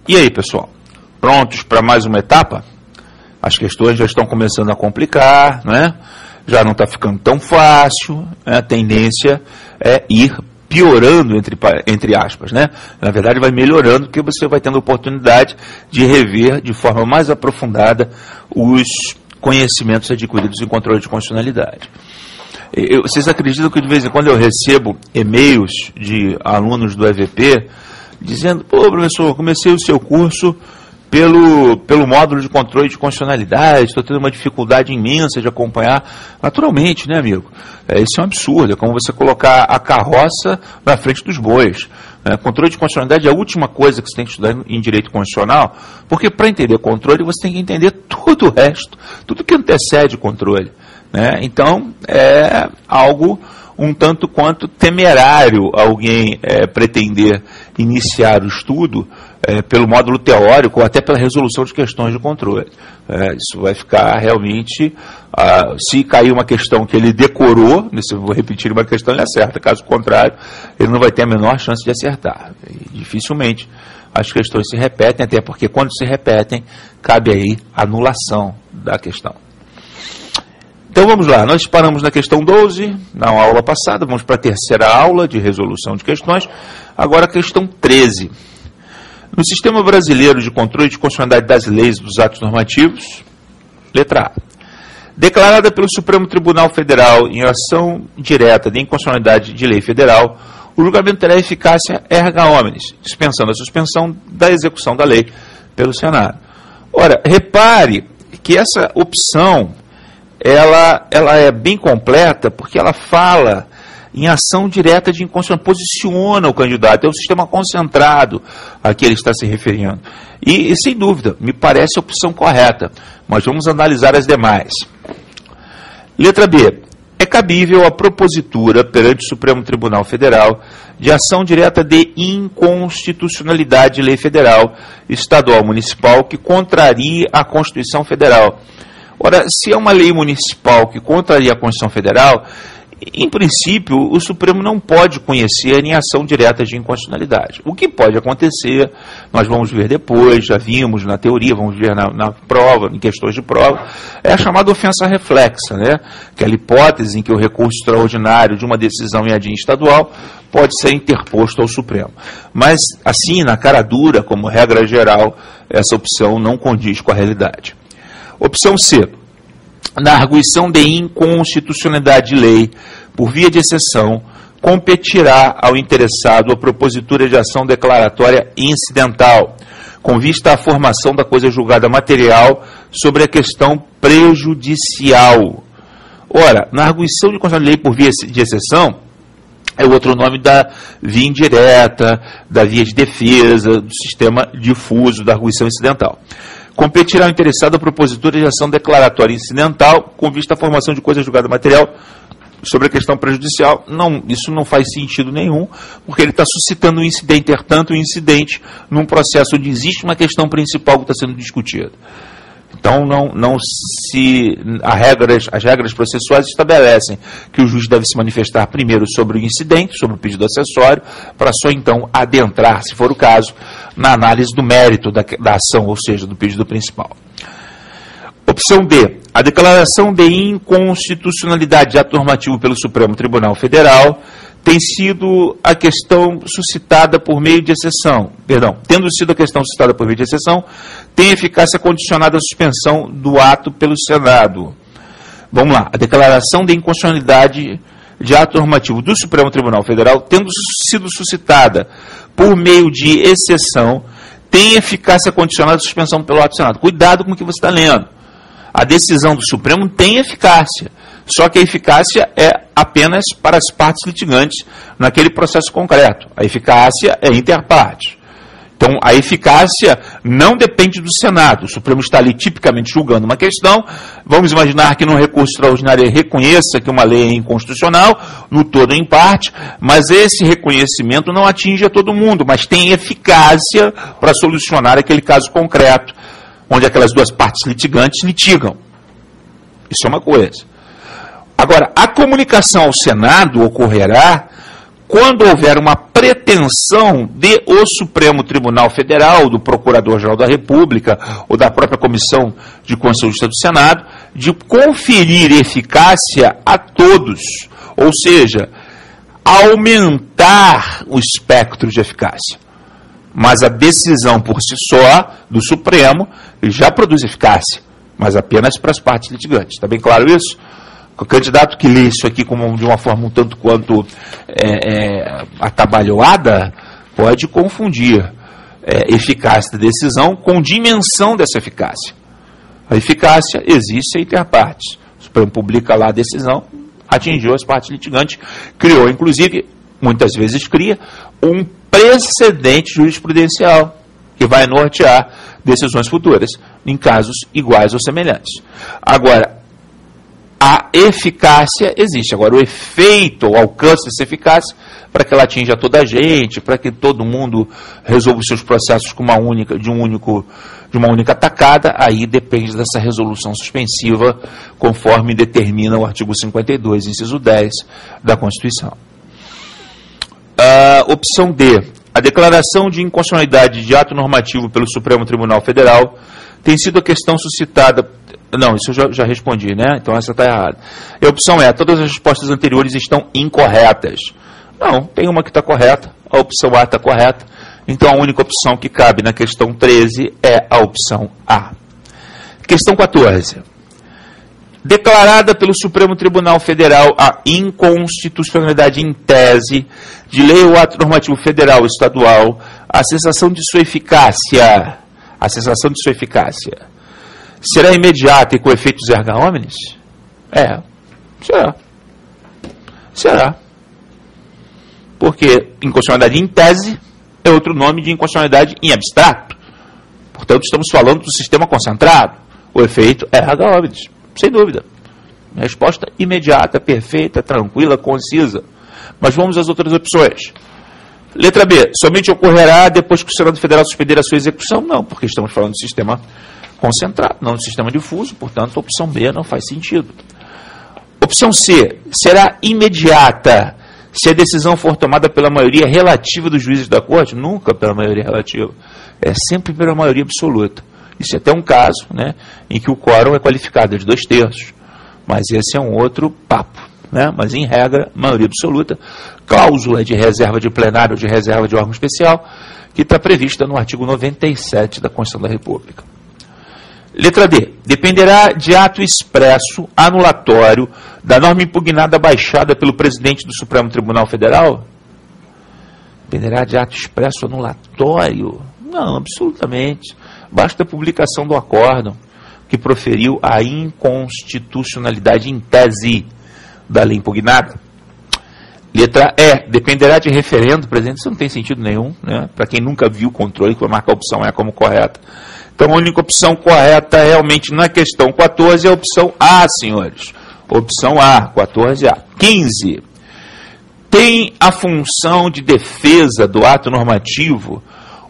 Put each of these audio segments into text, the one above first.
E aí, pessoal? Prontos para mais uma etapa? As questões já estão começando a complicar, né? Já não está ficando tão fácil, né? A tendência é ir piorando, entre aspas, né? Na verdade, vai melhorando, porque você vai tendo a oportunidade de rever de forma mais aprofundada os conhecimentos adquiridos em controle de constitucionalidade. Vocês acreditam que de vez em quando eu recebo e-mails de alunos do EVP dizendo: pô, professor, comecei o seu curso pelo módulo de controle de constitucionalidade, estou tendo uma dificuldade imensa de acompanhar. Naturalmente, né, amigo? Isso é um absurdo, é como você colocar a carroça na frente dos bois. Controle de constitucionalidade é a última coisa que você tem que estudar em direito constitucional, porque para entender controle você tem que entender tudo o resto, tudo que antecede o controle. Então, é algo um tanto quanto temerário alguém pretender iniciar o estudo pelo módulo teórico ou até pela resolução de questões de controle. Isso vai ficar realmente, se cair uma questão que ele decorou, se eu vou repetir uma questão, ele acerta, caso contrário, ele não vai ter a menor chance de acertar. E dificilmente as questões se repetem, até porque quando se repetem, cabe aí a anulação da questão. Então vamos lá, nós paramos na questão 12, na aula passada, vamos para a terceira aula de resolução de questões, agora a questão 13. No Sistema Brasileiro de Controle de Constitucionalidade das Leis e dos Atos Normativos, letra A. Declarada pelo Supremo Tribunal Federal em ação direta de inconstitucionalidade de lei federal, o julgamento terá eficácia erga omnes, dispensando a suspensão da execução da lei pelo Senado. Ora, repare que essa opção ela é bem completa, porque ela fala em ação direta de inconstitucionalidade, posiciona o candidato, é o sistema concentrado a que ele está se referindo. E sem dúvida, me parece a opção correta, mas vamos analisar as demais. Letra B. É cabível a propositura perante o Supremo Tribunal Federal de ação direta de inconstitucionalidade de lei federal, estadual, municipal, que contrarie a Constituição Federal. Ora, se é uma lei municipal que contraria a Constituição Federal, em princípio, o Supremo não pode conhecer em ação direta de inconstitucionalidade. O que pode acontecer, nós vamos ver depois, já vimos na teoria, vamos ver na prova, em questões de prova, é a chamada ofensa reflexa, né? Aquela hipótese em que o recurso extraordinário de uma decisão em ADIM estadual pode ser interposto ao Supremo. Mas, assim, na cara dura, como regra geral, essa opção não condiz com a realidade. Opção C. Na arguição de inconstitucionalidade de lei, por via de exceção, competirá ao interessado a propositura de ação declaratória incidental, com vista à formação da coisa julgada material sobre a questão prejudicial. Ora, na arguição de constitucionalidade de lei por via de exceção, é o outro nome da via indireta, da via de defesa, do sistema difuso da arguição incidental. Competirá ao interessado a propositura de ação declaratória incidental com vista à formação de coisa julgada material sobre a questão prejudicial. Não, isso não faz sentido nenhum, porque ele está suscitando um incidente, intertanto, um incidente num processo onde existe uma questão principal que está sendo discutida. Então, as regras processuais estabelecem que o juiz deve se manifestar primeiro sobre o incidente, sobre o pedido acessório, para só então adentrar, se for o caso, na análise do mérito da ação, ou seja, do pedido principal. Opção D. A declaração de inconstitucionalidade de ato normativo pelo Supremo Tribunal Federal tem sido a questão suscitada por meio de exceção, tendo sido a questão suscitada por meio de exceção, tem eficácia condicionada à suspensão do ato pelo Senado. Vamos lá, a declaração de inconstitucionalidade de ato normativo do Supremo Tribunal Federal, tendo sido suscitada por meio de exceção, tem eficácia condicionada à suspensão pelo ato do Senado. Cuidado com o que você está lendo. A decisão do Supremo tem eficácia, só que a eficácia é apenas para as partes litigantes naquele processo concreto. A eficácia é interpartes. Então, a eficácia não depende do Senado. O Supremo está ali tipicamente julgando uma questão. Vamos imaginar que num recurso extraordinário ele reconheça que uma lei é inconstitucional, no todo ou em parte, mas esse reconhecimento não atinge a todo mundo, mas tem eficácia para solucionar aquele caso concreto, onde aquelas duas partes litigantes litigam. Isso é uma coisa. Agora, a comunicação ao Senado ocorrerá quando houver uma pretensão de o Supremo Tribunal Federal, do Procurador-Geral da República ou da própria Comissão de Constituição e Justiça do Senado, de conferir eficácia a todos, ou seja, aumentar o espectro de eficácia. Mas a decisão por si só do Supremo já produz eficácia, mas apenas para as partes litigantes. Está bem claro isso? O candidato que lê isso aqui como de uma forma um tanto quanto atabalhoada pode confundir eficácia da decisão com dimensão dessa eficácia. A eficácia existe entre as partes. O Supremo publica lá a decisão, atingiu as partes litigantes, criou, inclusive, muitas vezes cria, um precedente jurisprudencial que vai nortear decisões futuras em casos iguais ou semelhantes. Agora, a eficácia existe. Agora, o efeito, o alcance dessa eficácia, para que ela atinja toda a gente, para que todo mundo resolva os seus processos com uma única tacada, aí depende dessa resolução suspensiva, conforme determina o artigo 52, inciso 10 da Constituição. Opção D. A declaração de inconstitucionalidade de ato normativo pelo Supremo Tribunal Federal tem sido a questão suscitada... Não, isso eu já respondi, né? Então essa está errada. E a opção é, todas as respostas anteriores estão incorretas. Não, tem uma que está correta, a opção A está correta. Então a única opção que cabe na questão 13 é a opção A. Questão 14. Declarada pelo Supremo Tribunal Federal a inconstitucionalidade em tese de lei ou ato normativo federal ou estadual, a cessação de sua eficácia será imediata e com efeitos erga omnes? Será. Porque inconstitucionalidade em tese é outro nome de inconstitucionalidade em abstrato. Portanto, estamos falando do sistema concentrado. O efeito erga omnes, sem dúvida. Resposta imediata, perfeita, tranquila, concisa. Mas vamos às outras opções. Letra B. Somente ocorrerá depois que o Senado Federal suspender a sua execução? Não, porque estamos falando do sistema concentrado, não do sistema difuso, portanto, a opção B não faz sentido. Opção C. Será imediata se a decisão for tomada pela maioria relativa dos juízes da Corte? Nunca pela maioria relativa. É sempre pela maioria absoluta. Isso é até um caso, né, em que o quórum é qualificado de 2/3. Mas esse é um outro papo, né? Mas, em regra, maioria absoluta, cláusula de reserva de plenário ou de reserva de órgão especial, que está prevista no artigo 97 da Constituição da República. Letra D. Dependerá de ato expresso anulatório da norma impugnada baixada pelo presidente do Supremo Tribunal Federal? Dependerá de ato expresso anulatório? Não, absolutamente. Basta a publicação do acórdão que proferiu a inconstitucionalidade em tese da lei impugnada. Letra E. Dependerá de referendo, presidente. Isso não tem sentido nenhum, né? Para quem nunca viu o controle, que vai marcar a opção E como correta. Então, a única opção correta realmente na questão 14 é a opção A, senhores. Opção A, 14A. 15. Tem a função de defesa do ato normativo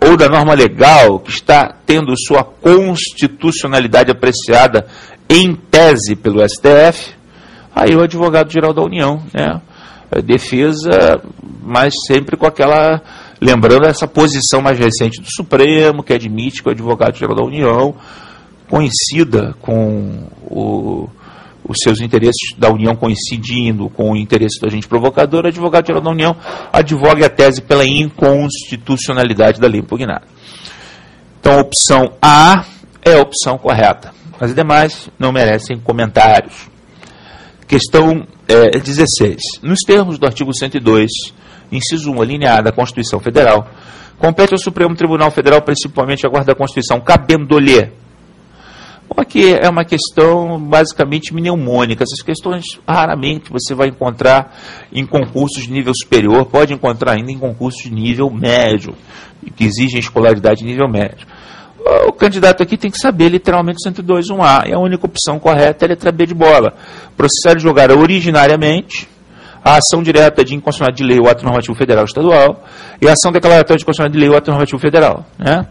ou da norma legal que está tendo sua constitucionalidade apreciada em tese pelo STF? Aí o advogado-geral da União, né? Defesa, mas sempre com aquela... Lembrando essa posição mais recente do Supremo, que admite que o advogado-geral da União coincida com os seus interesses da União coincidindo com o interesse do agente provocador, o advogado-geral da União advoga a tese pela inconstitucionalidade da lei impugnada. Então, a opção A é a opção correta. As demais não merecem comentários. Questão 16. Nos termos do artigo 102, inciso 1, alineada da Constituição Federal, compete ao Supremo Tribunal Federal, principalmente a guarda da Constituição, cabendo-lhe. Bom, aqui é uma questão basicamente mnemônica. Essas questões raramente você vai encontrar em concursos de nível superior, pode encontrar ainda em concursos de nível médio, que exigem escolaridade de nível médio. O candidato aqui tem que saber literalmente 102.1a, e a única opção correta é a letra B de bola. Processar e julgar originariamente a ação direta de inconstitucionalidade de lei ou ato normativo federal ou estadual e a ação declaratória de inconstitucionalidade de lei ou ato normativo federal, né?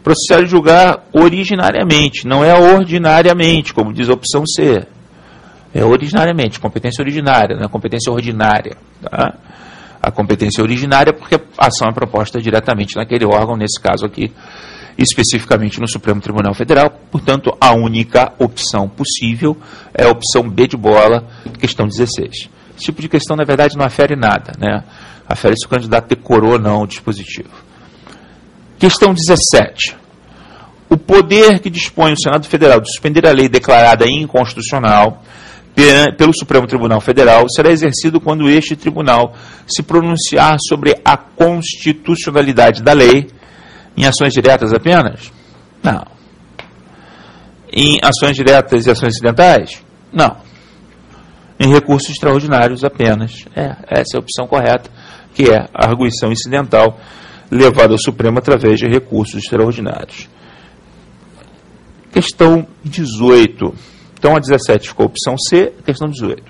Processar e julgar originariamente, não é ordinariamente, como diz a opção C. É originariamente, competência originária, não é competência ordinária. Tá? a competência originária, porque a ação é proposta diretamente naquele órgão, nesse caso aqui, especificamente no Supremo Tribunal Federal. Portanto, a única opção possível é a opção B de bola, questão 16. Esse tipo de questão, na verdade, não afere nada, né? Afere se o candidato decorou ou não o dispositivo. Questão 17. O poder que dispõe o Senado Federal de suspender a lei declarada inconstitucional pelo Supremo Tribunal Federal será exercido quando este tribunal se pronunciar sobre a constitucionalidade da lei em ações diretas apenas? Não. Em ações diretas e ações incidentais? Não. Em recursos extraordinários apenas. Essa é a opção correta, que é a arguição incidental levada ao Supremo através de recursos extraordinários. Questão 18. Então, a 17 ficou a opção C, questão 18.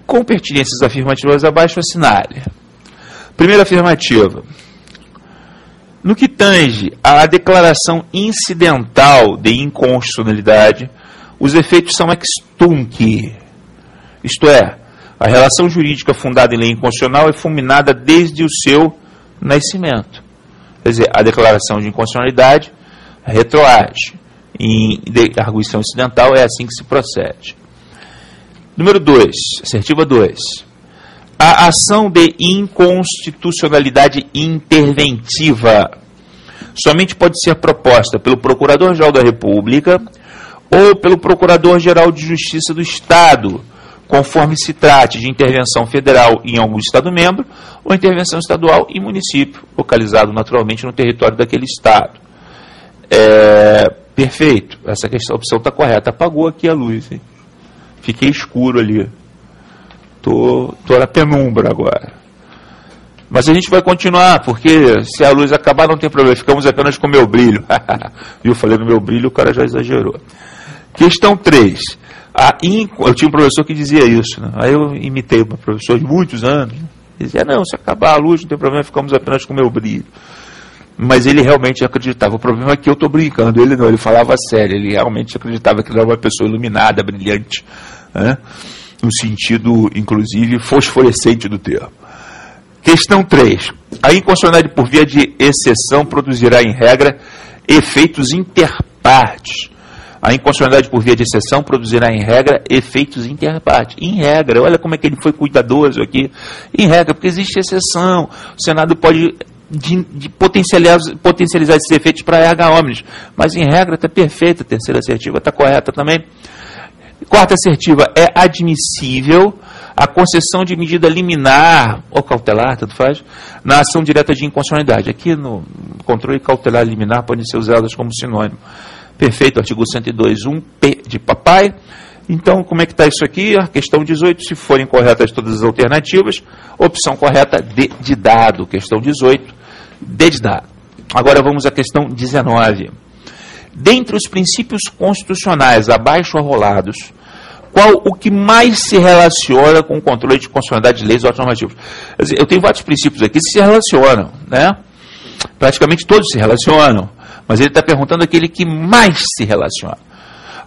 Com pertinências afirmativas abaixo, assinale. Primeira afirmativa. No que tange à declaração incidental de inconstitucionalidade, os efeitos são ex tunc, isto é, a relação jurídica fundada em lei inconstitucional é fulminada desde o seu nascimento. Quer dizer, a declaração de inconstitucionalidade retroage. Em arguição incidental é assim que se procede. Número 2, assertiva 2. A ação de inconstitucionalidade interventiva somente pode ser proposta pelo Procurador-Geral da República ou pelo Procurador-Geral de Justiça do Estado, conforme se trate de intervenção federal em algum Estado-membro ou intervenção estadual em município, localizado naturalmente no território daquele Estado. Perfeito, essa opção está correta. Apagou aqui a luz, hein? Fiquei escuro ali. Tô na penumbra agora. Mas a gente vai continuar, porque se a luz acabar não tem problema, ficamos apenas com o meu brilho. Eu falei no meu brilho, o cara já exagerou. Questão 3. Eu tinha um professor que dizia isso, né? Aí eu imitei um professor de muitos anos. Ele dizia, não, se acabar a luz não tem problema, ficamos apenas com o meu brilho. Mas ele realmente acreditava. O problema é que eu estou brincando. Ele não, ele falava sério. Ele realmente acreditava que ele era uma pessoa iluminada, brilhante, né? No sentido, inclusive, fosforescente do termo. Questão 3. A inconstitucionalidade por via de exceção produzirá, em regra, efeitos interpartes. A inconstitucionalidade por via de exceção produzirá, em regra, efeitos interpartes. Em regra, olha como é que ele foi cuidadoso aqui. Em regra, porque existe exceção. O Senado pode potencializar esses efeitos para erga omnes. Mas, em regra, está perfeita. A terceira assertiva está correta também. Quarta assertiva, é admissível a concessão de medida liminar ou cautelar, tanto faz, na ação direta de inconstitucionalidade. Aqui no controle cautelar e liminar podem ser usadas como sinônimo. Perfeito, artigo 102.1, P de papai. Então, como é que está isso aqui? A questão 18, se forem corretas todas as alternativas, opção correta, D de dado. Questão 18, D de dado. Agora vamos à questão 19. Dentre os princípios constitucionais abaixo arrolados, qual o que mais se relaciona com o controle de constitucionalidade de leis ou atos normativos? Quer dizer, eu tenho vários princípios aqui que se relacionam, né? Praticamente todos se relacionam, mas ele está perguntando aquele que mais se relaciona.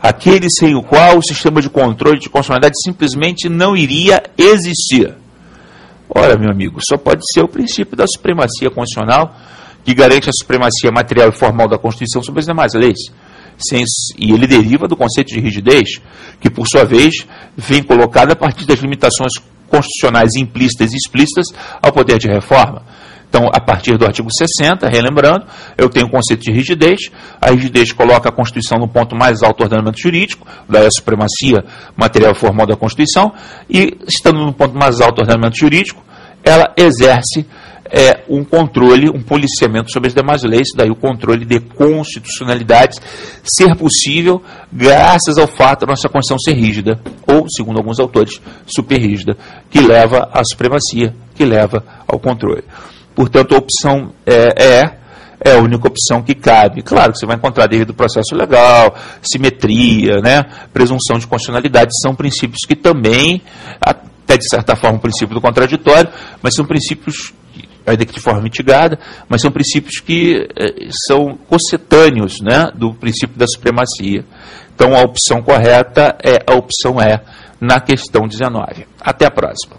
Aquele sem o qual o sistema de controle de constitucionalidade simplesmente não iria existir. Ora, meu amigo, só pode ser o princípio da supremacia constitucional, que garante a supremacia material e formal da Constituição sobre as demais leis. E ele deriva do conceito de rigidez, que, por sua vez, vem colocado a partir das limitações constitucionais implícitas e explícitas ao poder de reforma. Então, a partir do artigo 60, relembrando, eu tenho o conceito de rigidez. A rigidez coloca a Constituição no ponto mais alto do ordenamento jurídico, da supremacia material e formal da Constituição, e, estando no ponto mais alto do ordenamento jurídico, ela exerce um controle, um policiamento sobre as demais leis, daí o controle de constitucionalidade ser possível graças ao fato da nossa Constituição ser rígida, ou, segundo alguns autores, super rígida, que leva à supremacia, que leva ao controle. Portanto, a opção é a única opção que cabe. Claro que você vai encontrar devido ao processo legal, simetria, né, presunção de constitucionalidade, são princípios que também, até de certa forma, o princípio do contraditório, mas são princípios, ainda que de forma mitigada, mas são princípios que são cocetâneos, né, do princípio da supremacia. Então, a opção correta é a opção E, na questão 19. Até a próxima.